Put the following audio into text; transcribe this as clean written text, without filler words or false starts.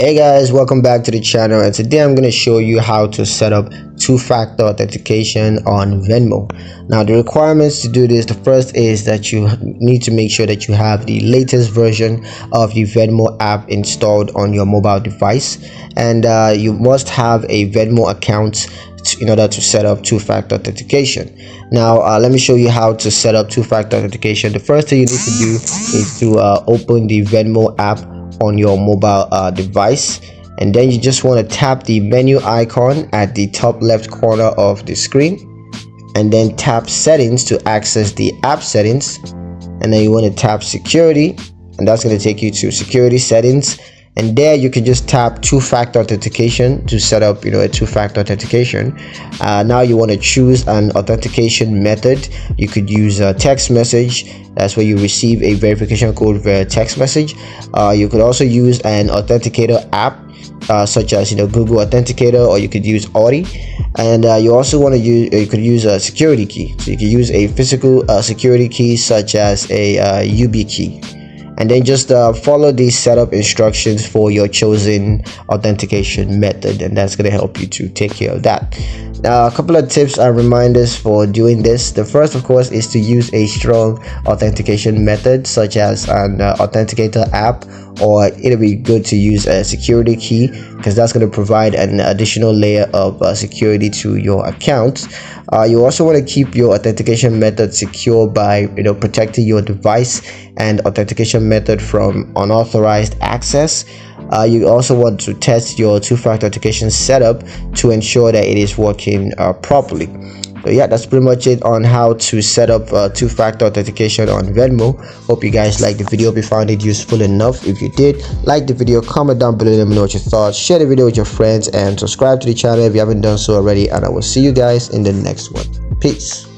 Hey guys, welcome back to the channel, and today I'm going to show you how to set up two-factor authentication on Venmo. Now, the requirements to do this, the first is that you need to make sure that you have the latest version of the Venmo app installed on your mobile device, and you must have a Venmo account in order to set up two-factor authentication. Now, let me show you how to set up two-factor authentication. The first thing you need to do is to open the Venmo app on your mobile device, and then you just want to tap the menu icon at the top left corner of the screen, and then tap settings to access the app settings, and then you want to tap security, and that's going to take you to security settings, and there you can just tap two-factor authentication to set up a two-factor authentication. Now you want to choose an authentication method. You could use a text message. That's where you receive a verification code via text message. You could also use an authenticator app such as Google Authenticator, or you could use Audi. And you also want to could use a security key. So you could use a physical security key such as a UB key. And then just follow the setup instructions for your chosen authentication method, and that's going to help you to take care of that. Now, a couple of tips and reminders for doing this. The first, of course, is to use a strong authentication method such as an authenticator app, or it'll be good to use a security key, because that's going to provide an additional layer of security to your account. You also want to keep your authentication method secure by protecting your device and authentication method from unauthorized access. You also want to test your two-factor authentication setup to ensure that it is working properly. So yeah, that's pretty much it on how to set up two-factor authentication on Venmo. Hope you guys liked the video. Hope you found it useful enough. If you did, like the video, comment down below, let me know what your thoughts, share the video with your friends, and subscribe to the channel if you haven't done so already. And I will see you guys in the next one. Peace.